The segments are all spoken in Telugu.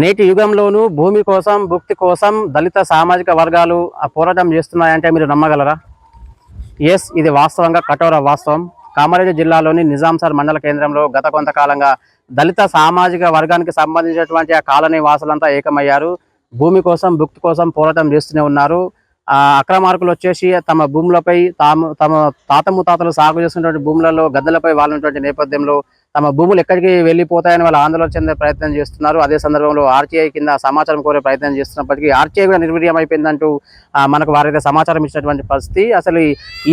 నేటి యుగంలోనూ భూమి కోసం, భుక్తి కోసం దళిత సామాజిక వర్గాలు పోరాటం చేస్తున్నాయంటే మీరు నమ్మగలరా? ఎస్, ఇది వాస్తవంగా కఠోర వాస్తవం. కామారెడ్డి జిల్లాలోని నిజాంసార్ మండల కేంద్రంలో గత కొంతకాలంగా దళిత సామాజిక వర్గానికి సంబంధించినటువంటి ఆ కాలనీ వాసులంతా ఏకమయ్యారు. భూమి కోసం, భుక్తి కోసం పోరాటం చేస్తూనే ఉన్నారు. అక్రమార్కులు వచ్చేసి తమ భూములపై తమ తాత ముత్తాతలు సాగు చేస్తున్నటువంటి భూములలో గద్దలపై వాళ్ళినటువంటి నేపథ్యంలో తమ భూములు ఎక్కడికి వెళ్ళిపోతాయని వాళ్ళు ఆందోళన చెందే ప్రయత్నం చేస్తున్నారు. అదే సందర్భంలో ఆర్టీఐ కింద సమాచారం కోరే ప్రయత్నం చేస్తున్నప్పటికీ ఆర్టీఐ కూడా నిర్వీర్యం అయిపోయిందంటూ మనకు వారైతే సమాచారం ఇచ్చినటువంటి పరిస్థితి. అసలు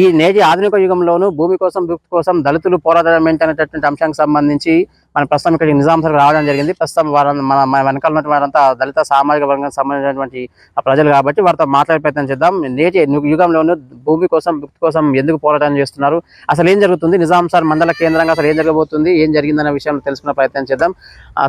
ఈ నేటి ఆధునిక యుగంలోనూ భూమి కోసం, భుక్తి కోసం దళితులు పోరాటం ఏంటనేటటువంటి అంశానికి సంబంధించి మన ప్రస్తుతం ఇక్కడికి నిజాంసార్కి రావడం జరిగింది. ప్రస్తుతం మన వెనకాల ఉన్నటువంటి వారంతా దళిత సామాజిక వర్గానికి సంబంధించినటువంటి ప్రజలు కాబట్టి వారితో మాట్లాడే ప్రయత్నం చేద్దాం. నేటి యుగంలోనూ భూమి కోసం, భుక్తి కోసం ఎందుకు పోరాటం చేస్తున్నారు, అసలు ఏం జరుగుతుంది, నిజాంసార్ మండల కేంద్రంగా అసలు ఏం జరగబోతుంది, ఏం జరిగిందనే విషయం తెలుసుకునే ప్రయత్నం చేద్దాం.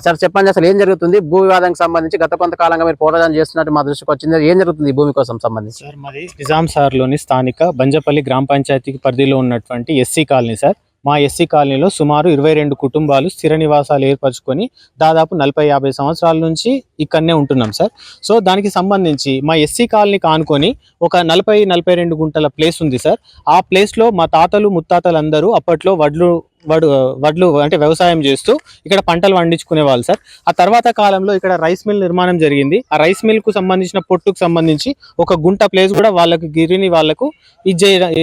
సార్ చెప్పండి, అసలు ఏం జరుగుతుంది? భూ వివాదానికి సంబంధించి గత కొంతకాలంగా మీరు పోరాటం చేస్తున్నట్టు మా దృష్టికి వచ్చింది. ఏం జరుగుతుంది భూమి కోసం సంబంధించి? సార్, మాది నిజాంసార్లోని స్థానిక బంజపల్లి గ్రామ పంచాయతీకి పరిధిలో ఉన్నటువంటి ఎస్సీ కాలనీ సార్. మా ఎస్సీ కాలనీలో సుమారు 22 కుటుంబాలు స్థిర నివాసాలు ఏర్పరచుకొని దాదాపు 40-50 సంవత్సరాల నుంచి ఇక్కడనే ఉంటున్నాం సార్. సో దానికి సంబంధించి మా ఎస్సీ కాలనీకి ఆనుకొని ఒక 40-42 గుంటల ప్లేస్ ఉంది సార్. ఆ ప్లేస్లో మా తాతలు ముత్తాతలు అందరూ అప్పట్లో వడ్లు అంటే వ్యవసాయం చేస్తూ ఇక్కడ పంటలు పండించుకునే వాళ్ళు సార్. ఆ తర్వాత కాలంలో ఇక్కడ రైస్ మిల్ నిర్మాణం జరిగింది. ఆ రైస్ మిల్ కు సంబంధించిన పొట్టుకు సంబంధించి ఒక గుంట ప్లేస్ కూడా వాళ్ళకు గిరిని వాళ్ళకు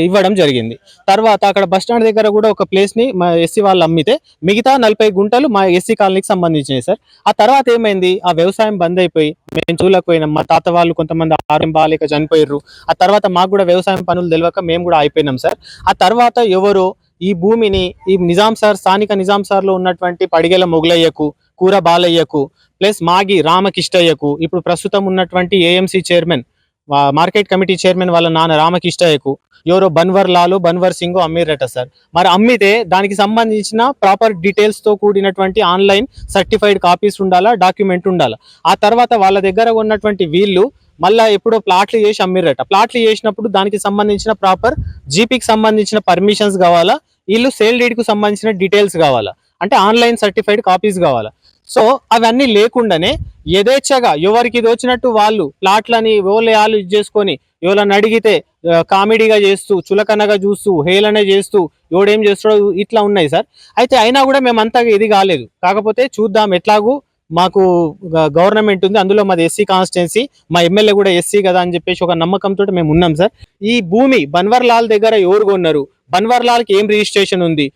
ఇవ్వడం జరిగింది. తర్వాత అక్కడ బస్ స్టాండ్ దగ్గర కూడా ఒక ప్లేస్ ని మా ఎస్సీ వాళ్ళు అమ్మితే మిగతా 40 గుంటలు మా ఎస్సీ కాలనీకి సంబంధించినవి సార్. ఆ తర్వాత ఏమైంది, ఆ వ్యవసాయం బంద్ అయిపోయి మేము చూడలేకపోయినాం. మా తాత వాళ్ళు కొంతమంది ఆరోగ్యం బాగాలేక చనిపోయారు. ఆ తర్వాత మాకు కూడా వ్యవసాయం పనులు తెలియక మేము కూడా అయిపోయినాం సార్. ఆ తర్వాత ఎవరో ఈ భూమిని ఈ నిజాంసార్ స్థానిక నిజాంసార్లో ఉన్నటువంటి పడిగెల మొగలయ్యకు, కూర బాలయ్యకు ప్లస్ మాగి రామకిష్టయ్యకు, ఇప్పుడు ప్రస్తుతం ఉన్నటువంటి AMC chairman, market committee chairman వాళ్ళ నాన్న రామకిష్టయ్యకు ఎవరో బన్వర్ సింగ్ అమ్మిరట సార్. మరి అమ్మితే దానికి సంబంధించిన ప్రాపర్ డీటెయిల్స్ తో కూడినటువంటి ఆన్లైన్ సర్టిఫైడ్ కాపీస్ ఉండాలా, డాక్యుమెంట్ ఉండాలా. ఆ తర్వాత వాళ్ళ దగ్గర ఉన్నటువంటి వీళ్ళు మళ్ళా ఎప్పుడో ప్లాట్లు చేసి అమ్మిరట. ప్లాట్లు చేసినప్పుడు దానికి సంబంధించిన ప్రాపర్ జీపీకి సంబంధించిన పర్మిషన్స్ కావాలా, వీళ్ళు సేల్ డీడ్ కు సంబంధించిన డీటెయిల్స్ కావాలా, అంటే ఆన్లైన్ సర్టిఫైడ్ కాపీస్ కావాలా. సో అవన్నీ లేకుండానే యథేచ్ఛగా ఎవరికి వచ్చినట్టు వాళ్ళు ప్లాట్లని వాళ్ళు చేసుకొని ఎవరైనా అడిగితే కామెడీగా చేస్తూ, చులకనగా చూస్తూ, హేళన చేస్తూ, ఎవడేం చేస్తాడో ఇట్లా ఉన్నాయి సార్. అయితే అయినా కూడా మేము అంతగా ఇది కాలేదు. కాకపోతే చూద్దాం, ఎట్లాగూ మాకు గవర్నమెంట్ ఉంది, అందులో మాది ఎస్సీ కాన్స్టిట్యున్సీ, మా ఎమ్మెల్యే కూడా ఎస్సీ కదా అని చెప్పేసి ఒక నమ్మకంతో మేము ఉన్నాం సార్. ఈ భూమి బన్వర్ లాల్ దగ్గర ఎవరు కొన్నారు, బన్వర్ లాల్ కి ఏం రిజిస్ట్రేషన్ ఉంది,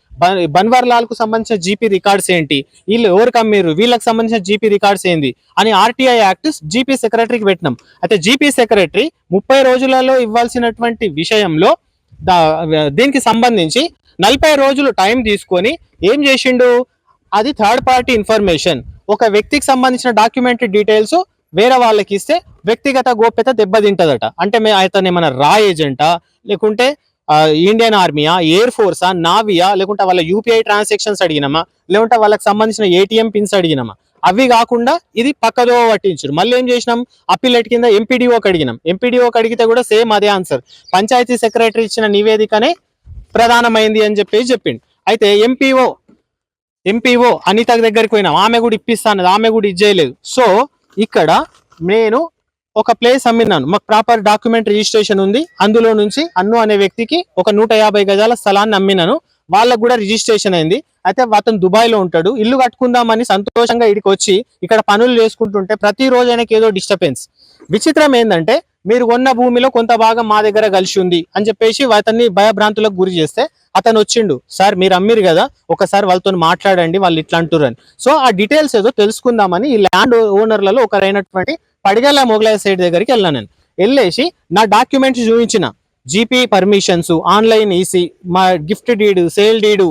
బన్వర్ లాల్ కు సంబంధించిన జీపీ రికార్డ్స్ ఏంటి, వీళ్ళు ఎవరికి అమ్మిరు, వీళ్ళకి సంబంధించిన జీపీ రికార్డ్స్ ఏంది అని ఆర్టీఐ యాక్ట్ జీపీ సెక్రటరీకి పెట్టినాం. అయితే జీపీ సెక్రటరీ 30 రోజులలో ఇవ్వాల్సినటువంటి విషయంలో దీనికి సంబంధించి 40 రోజులు టైం తీసుకొని ఏం చేసిండు, అది థర్డ్ పార్టీ ఇన్ఫర్మేషన్, ఒక వ్యక్తికి సంబంధించిన డాక్యుమెంట్ డీటెయిల్స్ వేరే వాళ్ళకి ఇస్తే వ్యక్తిగత గోప్యత దెబ్బతింటదట. అంటే అతను ఏమైనా రా ఏజెంటా, లేకుంటే ఇండియన్ ఆర్మీయా, ఎయిర్ ఫోర్సా, నావియా, లేకుంటే వాళ్ళ యూపీఐ ట్రాన్సాక్షన్స్ అడిగినామా, లేకుంటే వాళ్ళకి సంబంధించిన ఏటీఎం పిన్స్ అడిగినామా, అవి కాకుండా ఇది పక్కదో పట్టించారు. మళ్ళీ ఏం చేసినాం, అప్పీలేట్ కింద ఎంపీడీఓకి అడిగినాం. ఎంపీడీఓకి అడిగితే కూడా సేమ్ అదే ఆన్సర్, పంచాయతీ సెక్రటరీ ఇచ్చిన నివేదికనే ప్రధానమైంది అని చెప్పేసి చెప్పిండు. అయితే ఎంపీఓ అనిత దగ్గరికి పోయినాం, ఆమె కూడా ఇప్పిస్తాను, ఆమె కూడా ఇచ్చేయలేదు. సో ఇక్కడ నేను ఒక ప్లేస్ అమ్మినాను, మాకు ప్రాపర్ డాక్యుమెంట్ రిజిస్ట్రేషన్ ఉంది, అందులో నుంచి అన్ను అనే వ్యక్తికి ఒక 150 గజాల స్థలాన్ని అమ్మినాను, వాళ్ళకు కూడా రిజిస్ట్రేషన్ అయింది. అయితే అతను దుబాయ్ లో ఉంటాడు, ఇల్లు కట్టుకుందామని సంతోషంగా ఇక్కడికి వచ్చి ఇక్కడ పనులు చేసుకుంటుంటే ప్రతిరోజు ఆయనకి ఏదో డిస్టర్బెన్స్. విచిత్రం ఏంటంటే, మీరు కొన్న భూమిలో కొంత భాగం మా దగ్గర కలిసి ఉంది అని చెప్పేసి అతన్ని భయభ్రాంతులకు గురి చేస్తే అతను వచ్చిండు, సార్ మీరు అమ్మిరు కదా, ఒకసారి వాళ్ళతో మాట్లాడండి, వాళ్ళు ఇట్లా అంటున్నారు అని. సో ఆ డీటెయిల్స్ ఏదో తెలుసుకుందామని ఈ ల్యాండ్ ఓనర్లలో ఒకరైనటువంటి పడిగల మొగలయ్య సైడ్ దగ్గరికి వెళ్ళాను. నేను వెళ్ళేసి నా డాక్యుమెంట్స్ చూపించిన, జీపీ పర్మిషన్స్, ఆన్లైన్ ఈసీ, మా gift deed, sale deed,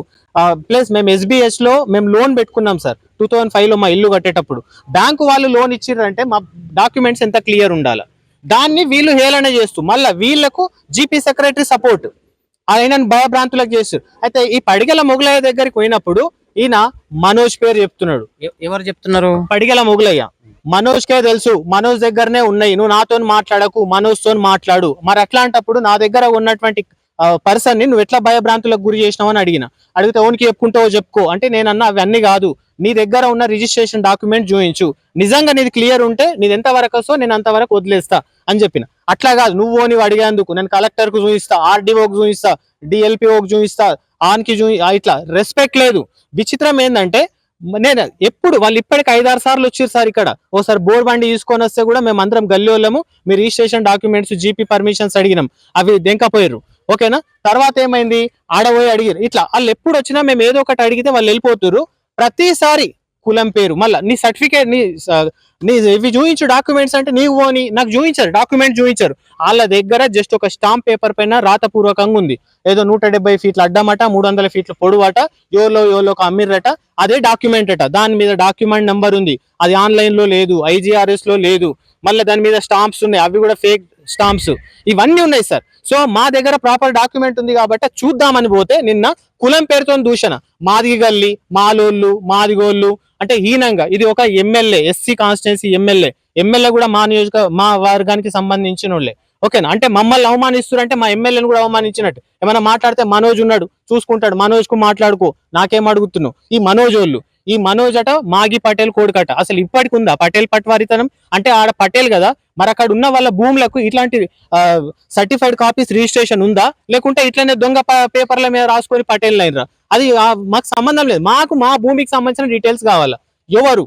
plus మేము ఎస్బీహెచ్ లో మేము లోన్ పెట్టుకున్నాం సార్ 2005 లో మా ఇల్లు కట్టేటప్పుడు. బ్యాంకు వాళ్ళు లోన్ ఇచ్చిర్రంటే మా డాక్యుమెంట్స్ ఎంత క్లియర్ ఉండాలి, దాన్ని వీళ్ళు హేళన చేస్తూ మళ్ళీ వీళ్లకు జీపీ సెక్రటరీ సపోర్ట్, ఆయనను భయభ్రాంతులకు చేస్తారు. అయితే ఈ పడిగల మొగలయ్య దగ్గరికి పోయినప్పుడు ఈయన మనోజ్ పేరు చెప్తున్నాడు. ఎవరు చెప్తున్నారు? పడిగల మొగలయ్య. మనోజ్ కే తెలుసు, మనోజ్ దగ్గరనే ఉన్నాయి, నువ్వు నాతో మాట్లాడకు, మనోజ్ తో మాట్లాడు. మరి అట్లాంటప్పుడు నా దగ్గర ఉన్నటువంటి పర్సన్ ని నువ్వు ఎట్లా భయభ్రాంతులకు గురి చేసినావు అని అడిగితే ఓనికి చెప్పుకుంటావో చెప్పుకో అంటే నేనన్నా అవన్నీ కాదు, నీ దగ్గర ఉన్న రిజిస్ట్రేషన్ డాక్యుమెంట్ చూపించు, నిజంగా నీది క్లియర్ ఉంటే నీది ఎంత వరకు వస్తో నేను అంతవరకు వదిలేస్తా అని చెప్పిన. అట్లా కాదు నువ్వు ఓని అడిగేందుకు నేను కలెక్టర్ కు చూపిస్తా, ఆర్డీఓకి చూపిస్తా, డిఎల్పిఓకి చూపిస్తా, ఆన్కి ఇట్లా రెస్పెక్ట్ లేదు. విచిత్రం ఏంటంటే నేను ఎప్పుడు వాళ్ళు ఇప్పటికి 5-6 సార్లు వచ్చారు సార్ ఇక్కడ. ఓసారి బోర్డు బండి తీసుకొని వస్తే కూడా మేము అందరం గల్లీ వాళ్ళము, మీ రిజిస్ట్రేషన్ డాక్యుమెంట్స్ జీపీ పర్మిషన్స్ అడిగినాం, అవి దెంకపోయారు. ఓకేనా, తర్వాత ఏమైంది ఆడపోయి అడిగారు. ఇట్లా వాళ్ళు ఎప్పుడు వచ్చినా మేము ఏదో ఒకటి అడిగితే వాళ్ళు వెళ్ళిపోతున్నారు. ప్రతిసారి కులం పేరు మళ్ళీ నీ సర్టిఫికేట్ నీ ఇవి చూపించు డాక్యుమెంట్స్ అంటే నీవు అని నాకు చూపించారు, డాక్యుమెంట్ చూపించారు. వాళ్ళ దగ్గర జస్ట్ ఒక స్టాంప్ పేపర్ పైన రాతపూర్వకంగా ఉంది, ఏదో 170 ఫీట్ల అడ్డమట, 300 ఫీట్ల పొడవట, యోలోకి అమ్మిర్రట, అదే డాక్యుమెంట్ అట. దాని మీద డాక్యుమెంట్ నెంబర్ ఉంది, అది ఆన్లైన్ లో లేదు, IGRS లో లేదు. మళ్ళీ దాని మీద స్టాంప్స్ ఉన్నాయి, అవి కూడా ఫేక్ స్టాంప్స్, ఇవన్నీ ఉన్నాయి సార్. సో మా దగ్గర ప్రాపర్ డాక్యుమెంట్ ఉంది కాబట్టి చూద్దామని పోతే నిన్న కులం పేరుతో దూషణ, మాదిగి గల్లి, మాలోళ్ళు, మాదిగోళ్ళు అంటే హీనంగా. ఇది ఒక ఎమ్మెల్యే, ఎస్సీ కాన్స్టిట్యున్సీ ఎమ్మెల్యే కూడా మా వర్గానికి సంబంధించిన వాళ్ళే. ఓకేనా, అంటే మమ్మల్ని అవమానిస్తున్నారు అంటే మా ఎమ్మెల్యేని కూడా అవమానించినట్టు. ఏమైనా మాట్లాడితే మనోజ్ ఉన్నాడు చూసుకుంటాడు, మనోజ్ కు మాట్లాడుకో, నాకేం అడుగుతున్నావు. ఈ మనోజ్ వాళ్ళు, ఈ మనోజ్ అట మాగి పటేల్ కొడుకట. అసలు ఇప్పటికి ఉందా పటేల్ పట్వారితనం అంటే? ఆడ పటేల్ కదా, మరి అక్కడ ఉన్న వాళ్ళ భూములకు ఇట్లాంటి సర్టిఫైడ్ కాపీస్ రిజిస్ట్రేషన్ ఉందా, లేకుంటే ఇట్లనే దొంగ పేపర్ల మీద రాసుకొని పటేల్ అయినరా? అది మాకు సంబంధం లేదు. మాకు మా భూమికి సంబంధించిన డీటెయిల్స్ కావాలా, ఎవరు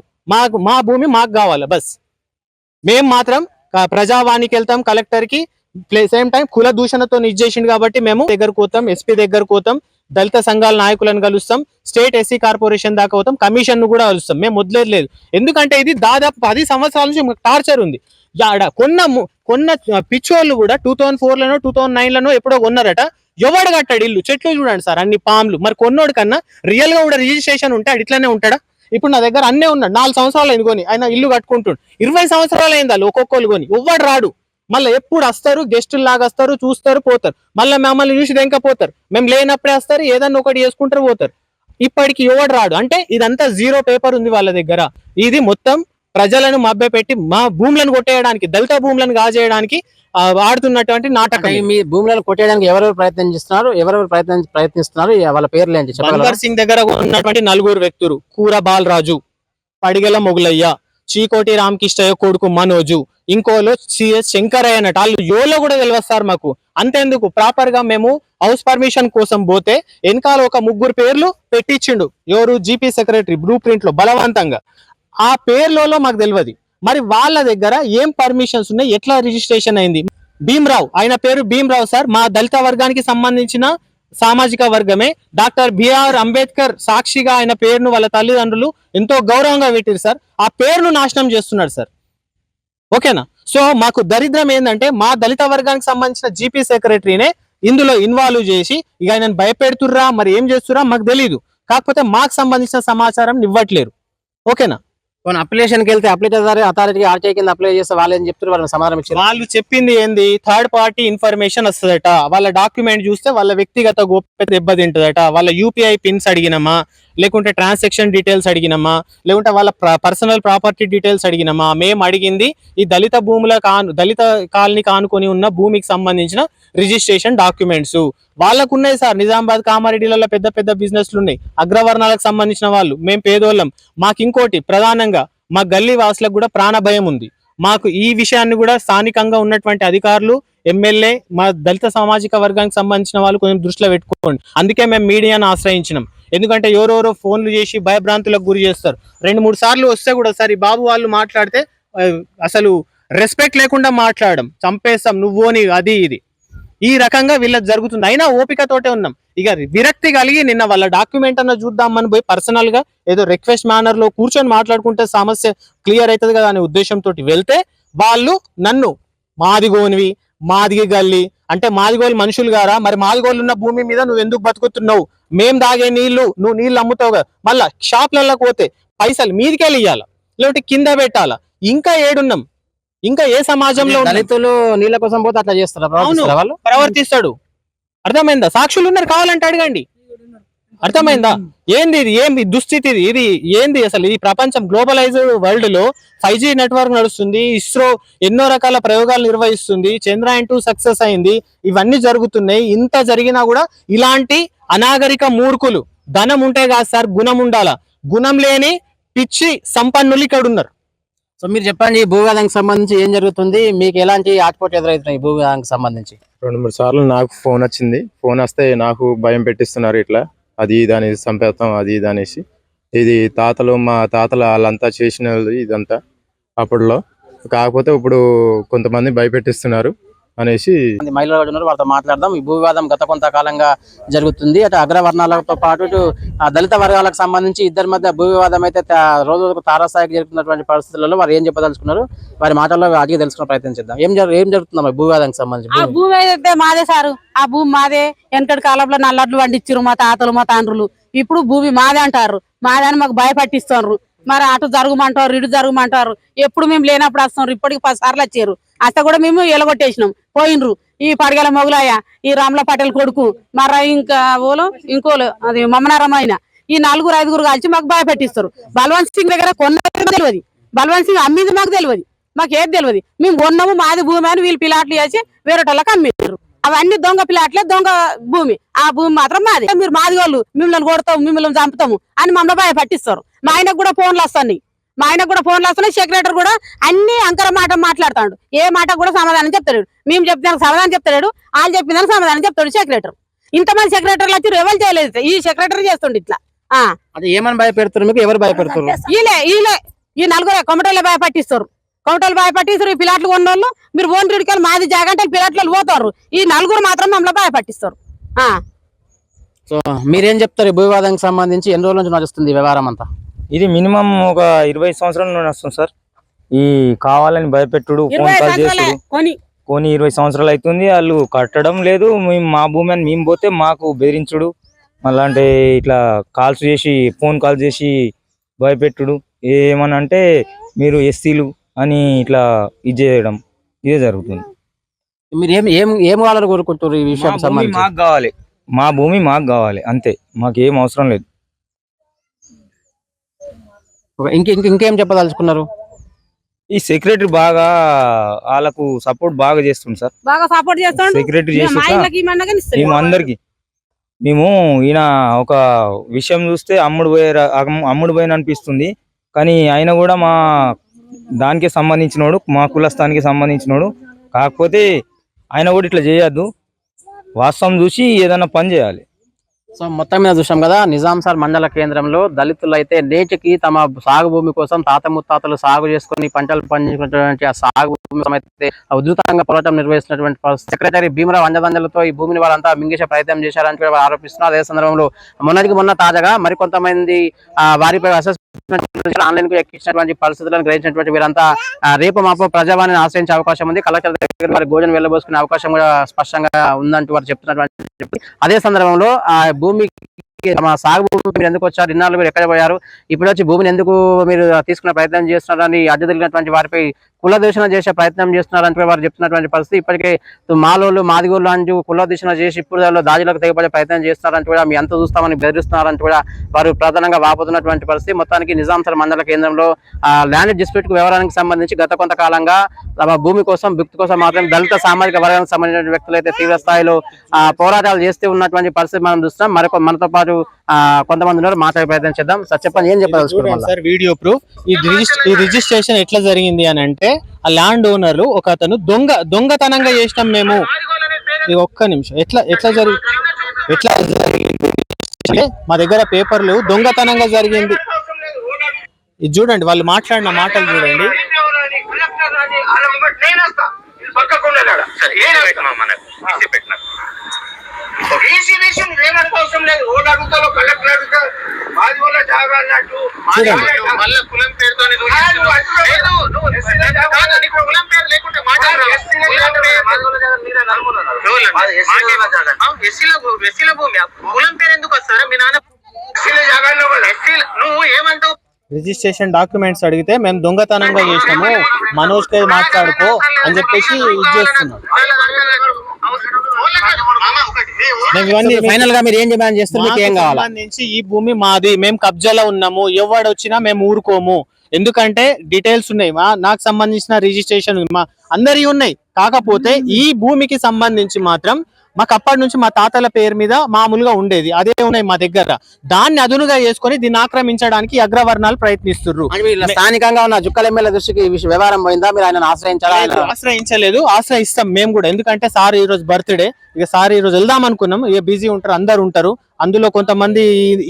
మా భూమి మాకు కావాలా బస్. మేము మాత్రం ప్రజావాణికి వెళ్తాం, కలెక్టర్ కి, సేమ్ టైం కుల దూషణతో ఇచ్చేసిండు కాబట్టి మేము దగ్గరకు పోతాం, ఎస్పీ దగ్గరకు పోతాం, దళిత సంఘాల నాయకులను కలుస్తాం, స్టేట్ ఎస్సీ కార్పొరేషన్ దాకా పోతాం, కమిషన్ ను కూడా కలుస్తాం. మేము వదిలేదు, ఎందుకంటే ఇది దాదాపు 10 సంవత్సరాల నుంచి మాకు టార్చర్ ఉంది. కొన్న పిచ్చోళ్ళు కూడా 2004లోనో 2009లోనో ఎప్పుడో కొన్నారట. ఎవడు కట్టాడు ఇల్లు? చెట్లు చూడండి సార్, అన్ని పాములు. మరి కొన్నోడు కన్నా రియల్ గా కూడా రిజిస్ట్రేషన్ ఉంటే అది ఇట్లానే ఉంటాడా? ఇప్పుడు నా దగ్గర అన్నే ఉన్నాడు, 4 సంవత్సరాలు అయింది కొని, ఆయన ఇల్లు కట్టుకుంటుండు. 20 సంవత్సరాలు అయింది వాళ్ళు ఒక్కొక్కరు కొని. ఎవ్వడు రాడు, మళ్ళీ ఎప్పుడు వస్తారు, గెస్టులు లాగా వస్తారు, చూస్తారు, పోతారు. మళ్ళీ మమ్మల్ని చూసి వెంకపోతారు, మేము లేనప్పుడే వస్తారు, ఏదన్నా ఒకటి చేసుకుంటారు, పోతారు. ఇప్పటికి ఎవడు రాడు. అంటే ఇదంతా జీరో పేపర్ ఉంది వాళ్ళ దగ్గర. ఇది మొత్తం ప్రజలను మభ్యపెట్టి మా భూములను కొట్టేయడానికి, దళిత భూములను కాజేయడానికి ఆడుతున్నటువంటి నాటకం. మీ భూములను కొట్టేయడానికి ఎవరెవరు ప్రయత్నిస్తున్నారు, వాళ్ళ పేర్లు ఏంటి? బందర్ సింగ్ దగ్గర ఉన్నటువంటి 4 వ్యక్తులు: కూర బాలరాజు, పడిగల మొగులయ్య, చీకోటి రామకృష్ణయ్య కొడుకు మనోజు, ఇంకోలో సిఎస్ శంకరయ్య అన్నట్టు. వాళ్ళు యోలో కూడా తెలియదు సార్ మాకు. అంతేందుకు, ప్రాపర్ గా మేము హౌస్ పర్మిషన్ కోసం పోతే వెనకాల ఒక 3 పేర్లు పెట్టించిండు, ఎవరు జీపీ సెక్రటరీ బ్లూ ప్రింట్ లో బలవంతంగా. ఆ పేర్లలో మాకు తెలియదు. మరి వాళ్ళ దగ్గర ఏం పర్మిషన్స్ ఉన్నాయి, ఎట్లా రిజిస్ట్రేషన్ అయింది? భీమరావు, ఆయన పేరు భీమరావు సార్, మా దళిత వర్గానికి సంబంధించిన సామాజిక వర్గమే. డాక్టర్ బిఆర్ అంబేద్కర్ సాక్షిగా ఆయన పేరును వాళ్ళ తల్లిదండ్రులు ఎంతో గౌరవంగా పెట్టారు సార్. ఆ పేరును నాశనం చేస్తున్నాడు సార్. ఓకేనా, సో మాకు దరిద్రం ఏంటంటే మా దళిత వర్గానికి సంబంధించిన జీపీ సెక్రటరీనే ఇందులో ఇన్వాల్వ్ చేసి ఇక ఆయన భయపెడుతుర్రా, మరి ఏం చేస్తుర్రా మాకు తెలీదు. కాకపోతే మాకు సంబంధించిన సమాచారం ఇవ్వట్లేరు. ఓకేనా, అప్లికేషన్కి వెళ్తే అప్లికేషన్ అథారిటీ ఆర్టీఐ కింద అప్లై చేస్తే వాళ్ళు ఏం చెప్తారు, వాళ్ళని సమాధానం ఇచ్చారు. వాళ్ళు చెప్పింది ఏంది, థర్డ్ పార్టీ ఇన్ఫర్మేషన్ వస్తుందట, వాళ్ళ డాక్యుమెంట్ చూస్తే వాళ్ళ వ్యక్తిగత గోప్యత దెబ్బతింటుందట, వాళ్ళ యూపీఐ పిన్స్ అడిగినమా, లేకుంటే ట్రాన్సాక్షన్ డీటెయిల్స్ అడిగినమా, లేకుంటే వాళ్ళ పర్సనల్ ప్రాపర్టీ డీటెయిల్స్ అడిగినమా. మేము అడిగింది ఈ దళిత దళిత కాలనీ కానుకొని ఉన్న భూమికి సంబంధించిన రిజిస్ట్రేషన్ డాక్యుమెంట్స్. వాళ్ళకు ఉన్నాయి సార్, నిజామాబాద్ కామారెడ్డిలలో పెద్ద పెద్ద బిజినెస్లు ఉన్నాయి, అగ్రవర్ణాలకు సంబంధించిన వాళ్ళు. మేము పేదోళ్ళం. మాకు ఇంకోటి ప్రధానంగా మా గల్లీ వాసులకు కూడా ప్రాణ భయం ఉంది. మాకు ఈ విషయాన్ని కూడా స్థానికంగా ఉన్నటువంటి అధికారులు, ఎమ్మెల్యే, మా దళిత సామాజిక వర్గానికి సంబంధించిన వాళ్ళు కొంచెం దృష్టిలో పెట్టుకోండి. అందుకే మేము మీడియాను ఆశ్రయించినాం. ఎందుకంటే ఎవరెవరో ఫోన్లు చేసి భయభ్రాంతులకు గురి చేస్తారు. 2-3 సార్లు వస్తే కూడా సార్ ఈ బాబు వాళ్ళు మాట్లాడితే అసలు రెస్పెక్ట్ లేకుండా మాట్లాడడం, చంపేస్తాం నువ్వోని, అది ఇది, ఈ రకంగా వీళ్ళకి జరుగుతుంది. అయినా ఓపికతోటే ఉన్నాం. ఇక విరక్తి కలిగి నిన్న వాళ్ళ డాక్యుమెంట్ అన్న చూద్దామని పోయి పర్సనల్ గా ఏదో రిక్వెస్ట్ మేనర్ లో కూర్చొని మాట్లాడుకుంటే సమస్య క్లియర్ అవుతుంది కదా అనే ఉద్దేశంతో వెళ్తే వాళ్ళు నన్ను మాదిగోనివి, మాదిగి గల్లి అంటే మాదిగోలు మనుషులు గారా, మరి మాదిగోళ్ళు ఉన్న భూమి మీద నువ్వు ఎందుకు బతుకుతున్నావు, మేం తాగే నీళ్లు నువ్వు నీళ్ళు అమ్ముతావు కదా, మళ్ళా షాప్లలోకి పోతే పైసలు మీదికెళ్ళి ఇయ్యాలా, లేకపోతే కింద పెట్టాలా, ఇంకా ఏడున్నాం, ఇంకా ఏ సమాజంలో దళితులు నీళ్ళ కోసం పోతే అట్లా చేస్తారా? ప్రవర్తిస్తాడు. అర్థమైందా? సాక్షులు ఉన్నారు, కావాలంటే అడగండి. అర్థమైందా? ఏంది ఇది? ఏం దుస్థితి ఇది? ఏంది అసలు? ఈ ప్రపంచం గ్లోబలైజ్డ్ వరల్డ్ లో 5G నెట్వర్క్ నడుస్తుంది, ఇస్రో ఎన్నో రకాల ప్రయోగాలు నిర్వహిస్తుంది, చంద్రయాన్ 2 సక్సెస్ అయింది, ఇవన్నీ జరుగుతున్నాయి. ఇంత జరిగినా కూడా ఇలాంటి అనాగరిక మూర్ఖులు, ధనం ఉంటే కాదు సార్, గుణం ఉండాలా. గుణం లేని పిచ్చి సంపన్నులు ఇక్కడ ఉన్నారు. సో మీరు చెప్పండి, ఈ భూ వివాదానికి సంబంధించి ఏం జరుగుతుంది, మీకు ఎలాంటి ఆటుపోటు ఎదురవుతున్నాయి ఈ భూ వివాదానికి సంబంధించి? 2-3 సార్లు నాకు ఫోన్ వచ్చింది. ఫోన్ వస్తే నాకు భయం పెట్టిస్తున్నారు, ఇట్లా అది ఇది అనేసి, చంపేస్తాం అది ఇది అనేసి. ఇది మా తాతలు వాళ్ళంతా చేసినది ఇదంతా అప్పట్లో. కాకపోతే ఇప్పుడు కొంతమంది భయపెట్టిస్తున్నారు అనేసి. మహిళలు కూడా ఉన్నారు, వారితో మాట్లాడదాం. ఈ భూ వివాదం గత కొంతకాలంగా జరుగుతుంది. అటు అగ్రవర్ణాలతో పాటు ఇటు దళిత వర్గాలకు సంబంధించి ఇద్దరి మధ్య భూ వివాదం అయితే రోజు రోజుకు తారాస్థాయికి జరుగుతున్నటువంటి పరిస్థితులలో వారు ఏం చెప్పదలుచుకున్నారు, వారి మాటల్లో అడిగి తెలుసుకునే ప్రయత్నం చేద్దాం. ఏం జరుగుతుందా భూ వివాదానికి సంబంధించి? ఆ భూమి అయితే మాదే సారు, ఆ భూమి మాదే. వెనకటి కాలంలో నల్లట్లు పండించారు మా తాతలు మా తండ్రులు. ఇప్పుడు భూమి మాదే అంటారు, మాదే అని మాకు భయపట్టిస్తారు. మరి అటు జరగమంటారు, ఇటు జరగమంటారు. ఎప్పుడు మేము లేనప్పుడు వస్తున్నారు. ఇప్పటికి 10 సార్లు వచ్చారు, అత్త కూడా మేము ఎలగొట్టేసినాం, పోయినరు. ఈ పడగల మొగులయ్య, ఈ రామ్ల పటేల్ కొడుకు, మరి ఇంకా ఇంకోలు అది మమ్మనారమైన, ఈ 4-5 కలిసి మాకు భయపెట్టిస్తారు. బల్వంత్ సింగ్ దగ్గర కొన్నది తెలియదు, బల్వంత్ సింగ్ అమ్మింది మాకు తెలియదు, మాకు ఏది తెలియదు. మేము కొన్నాము, మాది భూమి అని వీళ్ళు పిలాట్లు చేసి వేరేటోళ్ళకి అమ్మిస్తారు. అవన్నీ దొంగ పిలాట్లే, దొంగ భూమి. ఆ భూమి మాత్రం మాది. మీరు మాది వాళ్ళు, మిమ్మల్ని కొడతాము, మిమ్మల్ని చంపుతాము అని మమ్మల్ని భయపెట్టిస్తారు. మా ఆయనకు కూడా ఫోన్లు వస్తున్నాయి, సెక్రటరీ కూడా అన్ని అంకర మాట మాట్లాడతాడు. ఏ మాట కూడా సమాధానం చెప్తాడు. మేము చెప్పిన సమాధానం చెప్తాడు, వాళ్ళు చెప్పిన సమాధానం చెప్తాడు సెక్రటరీ. ఇంతమంది సెక్రటరీలు వచ్చి ఎవరు చేయలేదు, ఈ సెక్రటరీ చేస్తుండే ఇట్లా. అది ఏమని భయపెడుతున్నారు మీకు? ఎవరు భయపెడుతున్నారు? ఈ 4 కొమటోళ్ళే భయపట్టిస్తారు. కొమటోళ్ళు భయపట్టిస్తారు. ఈ పిలాట్లు కొన్నోళ్ళు మీరు ఓన్ రీడికల్ మాది జాగంటే పిలాట్లు పోతారు. ఈ 4 మాత్రం మమ్మల్ని భయపట్టిస్తారు. సో మీరేం చెప్తారు? భూ వివాదానికి సంబంధించి ఎన్ని రోజుల నుంచి నడుస్తుంది ఈ వ్యవహారం అంతా? ఇది మినిమం ఒక 20 సంవత్సరాల నుండి వస్తుంది సార్. ఈ కావాలని భయపెట్టుడు, ఫోన్ కాల్ చేసుడు కొని 20 సంవత్సరాలు అవుతుంది. వాళ్ళు కట్టడం లేదు, మా భూమి అని మేము పోతే మాకు బెదిరించుడు, మళ్ళీ ఇట్లా కాల్స్ చేసి, ఫోన్ కాల్ చేసి భయపెట్టుడు. ఏమని అంటే మీరు ఎస్సీలు అని ఇట్లా ఇది చేయడం, ఇదే జరుగుతుంది. మీరు ఏం కావాలని కోరుకుంటారు ఈ విషయం సంబంధించి? మాకు కావాలి, మా భూమి మాకు కావాలి, అంతే, మాకు ఏం అవసరం లేదు. ఇంకేం చెప్పదలుచుకున్నారు? ఈ సెక్రటరీ బాగా వాళ్ళకు సపోర్ట్ బాగా చేస్తుంది సార్, బాగా సపోర్ట్ చేస్తాడు. సెక్రటరీ చేసి అందరికి మేము ఈయన ఒక విషయం చూస్తే అమ్ముడు పోయిన అనిపిస్తుంది. కానీ ఆయన కూడా మా దానికి సంబంధించినోడు, మా కులస్థానికి సంబంధించినోడు. కాకపోతే ఆయన కూడా ఇట్లా చేయొద్దు, వాస్తవం చూసి ఏదైనా పని చేయాలి. సో మొత్తం మీద చూసాం కదా, నిజాంసార్ మండల కేంద్రంలో దళితులు అయితే నేటికి తమ సాగు భూమి కోసం తాత ముత్తాతలు సాగు చేసుకుని పంటలు పండించినటువంటి ఆ సాగు భూమి కోసం అయితే ఉధృతంగా పోరాటం నిర్వహిస్తున్నటువంటి సెక్రటరీ భీమరావు అంజదంజలతో ఈ భూమిని వారంతా మింగేసే ప్రయత్నం చేశారని కూడా ఆరోపిస్తున్నారు. అదే సందర్భంలో మొన్న తాజాగా మరికొంతమంది వారిపై అసెస్మెంట్ ఆన్లైన్ కు ఎక్కించినటువంటి పరిస్థితులను గ్రహించినటువంటి వీరంతా రేపు మాపో ప్రజావాణిని ఆశ్రయించే అవకాశం ఉంది. కలెక్టర్ దగ్గర వారి భోజనం వెళ్ళబోసుకునే అవకాశం కూడా స్పష్టంగా ఉందంటూ వారు చెప్తున్నటువంటి. అదే సందర్భంలో ఆ భూమికి తమ సాగు భూమి మీరు ఎందుకు వచ్చారు, ఇన్నాళ్ళు మీరు ఎక్కడ పోయారు, ఇప్పుడు వచ్చి భూమిని ఎందుకు మీరు తీసుకునే ప్రయత్నం చేస్తున్నారని అడ్డు తగిలినటువంటి వారిపై కులదూషణ చేసే ప్రయత్నం చేస్తున్నారంటే వారు చెప్తున్నటువంటి పరిస్థితి. ఇప్పటికే మాలోళ్ళు మాదిగోళ్ళు అంటూ కులదూషణ చేసి ఇప్పుడు దాడులకు తెగపడే ప్రయత్నం చేస్తున్నారంటూ కూడా మీ అంత చూస్తామని బెదిరిస్తున్నారంటూ కూడా వారు ప్రధానంగా వాపోతున్నటువంటి పరిస్థితి. మొత్తానికి నిజాంసార్ మండల కేంద్రంలో ల్యాండ్ డిస్ప్యూట్ వ్యవహారానికి సంబంధించి గత కొంతకాలంగా తమ భూమి కోసం భుక్తి కోసం మాత్రం దళిత సామాజిక వర్గానికి సంబంధించిన వ్యక్తులు అయితే తీవ్ర స్థాయిలో పోరాటాలు చేస్తూ ఉన్నటువంటి పరిస్థితి మనం చూస్తున్నాం. మనతో పాటు కొంతమంది ఉన్నారు, మాట్లాడే ప్రయత్నం చేద్దాం. సార్ చెప్పండి, ఏం చెప్పాలి సార్? వీడియో ప్రూఫ్ ఈ రిజిస్ట్రేషన్ ఎట్లా జరిగింది అని అంటే, ఆ ల్యాండ్ ఓనర్ ఒక అతను దొంగతనంగా చేసినాం మేము. ఒక్క నిమిషం, ఎట్లా జరిగింది మా దగ్గర పేపర్లు దొంగతనంగా జరిగింది. ఇది చూడండి, వాళ్ళు మాట్లాడిన మాటలు చూడండి. రిజిస్ట్రేషన్ డాక్యుమెంట్స్ అడిగితే మేము దొంగతనంగా చేసినాము, మనోజ్ తో మాట్లాడుకో అని చెప్పేసి ఇది చేస్తున్నాం. ఫైనల్ గా మీరు ఏం డిమాండ్ చేస్తారు, మీకు ఏం కావాలి? సంబంధించి ఈ భూమి మాది, మేము కబ్జాలో ఉన్నాము, ఎవడు వచ్చినా మేము ఊరుకోము. ఎందుకంటే డీటెయిల్స్ ఉన్నాయి, నాకు సంబంధించిన రిజిస్ట్రేషన్ అందరి ఉన్నాయి. కాకపోతే ఈ భూమికి సంబంధించి మాత్రం మాకు అప్పటి నుంచి మా తాతల పేరు మీద మామూలుగా ఉండేది, అదే ఉన్నాయి మా దగ్గర. దాన్ని అదునుగా చేసుకొని దీన్ని ఆక్రమించడానికి అగ్రవర్ణాలు ప్రయత్నిస్తున్నారు. స్థానికంగా ఉన్న జుక్కల ఎమ్మెల్యే దృష్టికి ఈ వ్యవహారం పోయిందా? మీరు ఆయన ఆశ్రయించారా? ఆశ్రయించలేదు, ఆశ్రయిస్తాం మేము కూడా. ఎందుకంటే సార్ ఈ రోజు బర్త్డే, ఇక సార్ ఈ రోజు వెళ్దాం అనుకున్నాం. ఇక బిజీ ఉంటారు, అందరు ఉంటారు. అందులో కొంతమంది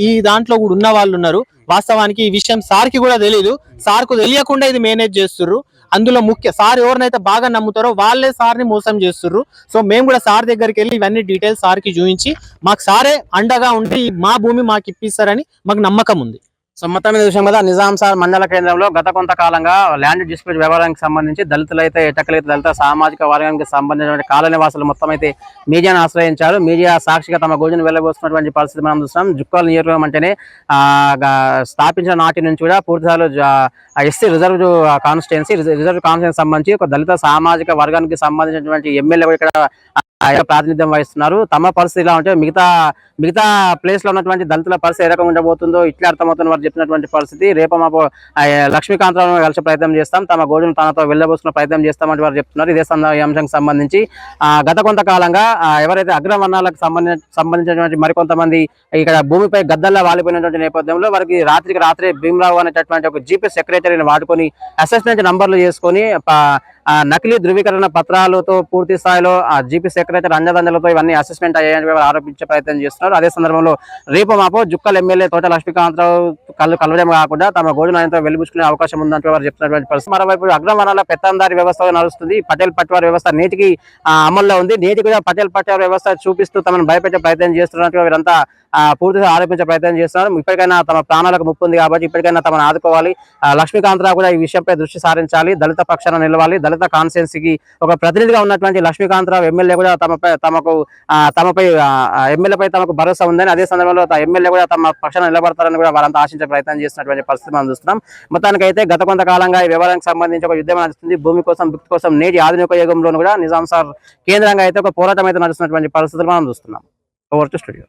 ఈ దాంట్లో కూడా ఉన్న వాళ్ళు ఉన్నారు. వాస్తవానికి ఈ విషయం సార్ కి కూడా తెలియదు, సార్ కు తెలియకుండా ఇది మేనేజ్ చేస్తుర్రు. అందులో ముఖ్య సార్ ఎవరినైతే బాగా నమ్ముతారో వాళ్ళే సార్ ని మోసం చేస్తుర్రు. సో మేము కూడా సార్ దగ్గరికి వెళ్ళి ఇవన్నీ డీటెయిల్స్ సార్ కి చూపించి మాకు సారే అండగా ఉండి మా భూమి మాకు ఇప్పిస్తారని మాకు నమ్మకం ఉంది. సో మొత్తం మీద విషయం కదా, నిజాంసార్ మండల కేంద్రంలో గత కొంతకాలంగా ల్యాండ్ డిస్ప్యూట్ వ్యవహారానికి సంబంధించి దళితులైతే ఎటకలైతే దళిత సామాజిక వర్గానికి సంబంధించిన కాలనీ వాసులు మొత్తం అయితే మీడియాను ఆశ్రయించారు. మీడియా సాక్షిగా తమ గోజును వెళ్ళబోస్తున్నటువంటి పరిస్థితి మనం చూస్తున్నాం. జుక్కల నియోజకవర్గం అంటేనే స్థాపించిన నాటి నుంచి కూడా పూర్తిస్థాయిలో ఎస్సీ రిజర్వ్ కాన్స్టిట్యున్సీ సంబంధించి ఒక దళిత సామాజిక వర్గానికి సంబంధించినటువంటి ఎమ్మెల్యే ఇక్కడ ప్రాతినిధ్యం వహిస్తున్నారు. తమ పరిస్థితి ఇలా ఉంటే మిగతా ప్లేస్ లో ఉన్నటువంటి దళితుల పరిస్థితి ఏ రకంగా ఉండబోతుందో ఇట్లా అర్థమవుతున్న వారు చెప్పినటువంటి పరిస్థితి. రేపు మాకు లక్ష్మీకాంతరావు కలిసి ప్రయత్నం చేస్తాం, తమ గోడును తనతో వెళ్ళబోసుకున్న ప్రయత్నం చేస్తామంటే వారు చెప్తున్నారు. ఇదే అంశానికి సంబంధించి గత కొంతకాలంగా ఎవరైతే అగ్రవర్ణాలకు సంబంధించినటువంటి మరికొంతమంది ఇక్కడ భూమిపై గద్దల్లా వాలిపోయినటువంటి నేపథ్యంలో వారికి రాత్రికి రాత్రే భీమరావు అనేటటువంటి ఒక జీపీఎస్ సెక్రటరీని వాడుకొని అసెస్మెంట్ నంబర్లు చేసుకొని నకిలీ ధృవీకరణ పత్రాలతో పూర్తి స్థాయిలో జీపీ సెక్రటరీ అంజదండలతో ఇవన్నీ అసెస్మెంట్ అయ్యాయని ఆరోపించే ప్రయత్నం చేస్తున్నారు. అదే సందర్భంలో రేపు మాపు జుక్కల్ ఎమ్మెల్యే తోట లక్ష్మీకాంతరావు కలవడం కాకుండా తమ గోడును ఆయనతో వెలిబుచ్చుకునే అవకాశం ఉందంటూ వారు చెప్తున్నటువంటి పరిస్థితి. మరోవైపు అగ్రవర్ణాల పెత్తందారి వ్యవస్థ నడుస్తుంది. పటేల్ పట్వార్ వ్యవస్థ నేటికి అమల్లో ఉంది. నేటికి కూడా పటేల్ పట్వార్ వ్యవస్థ చూపిస్తూ తమను భయపెట్టే ప్రయత్నం చేస్తున్నట్టుగా వీరంతా పూర్తిగా ఆరోపించే ప్రయత్నం చేస్తున్నారు. ఇప్పటికైనా తమ ప్రాణాలకు ముప్పు ఉంది కాబట్టి ఇప్పటికైనా తమను ఆదుకోవాలి. లక్ష్మీకాంతరావు కూడా ఈ విషయంపై దృష్టి సారించాలి, దళిత పక్షాన నిలవాలి. దళిత కాన్స్టిట్యున్సీకి ఒక ప్రతినిధిగా ఉన్నటువంటి లక్ష్మీకాంతరావు ఎమ్మెల్యే కూడా తమపై ఎమ్మెల్యేపై తమకు భరోసా ఉందని, అదే సందర్భంలో ఎమ్మెల్యే కూడా తమ పక్షాన నిలబడతారని కూడా వారంతా ఆశించే ప్రయత్నం చేస్తున్నటువంటి పరిస్థితి మనం చూస్తున్నాం. మొత్తానికైతే గత కొంతకాలంగా ఈ వ్యవహారానికి సంబంధించి ఒక యుద్ధం నడుస్తుంది. భూమి కోసం భక్తి కోసం నేటి ఆధునిక యుగంలోనూ కూడా నిజాంసార్ కేంద్రంగా అయితే ఒక పోరాటం అయితే నడుస్తున్నటువంటి పరిస్థితులు మనం చూస్తున్నాం. Over to studio.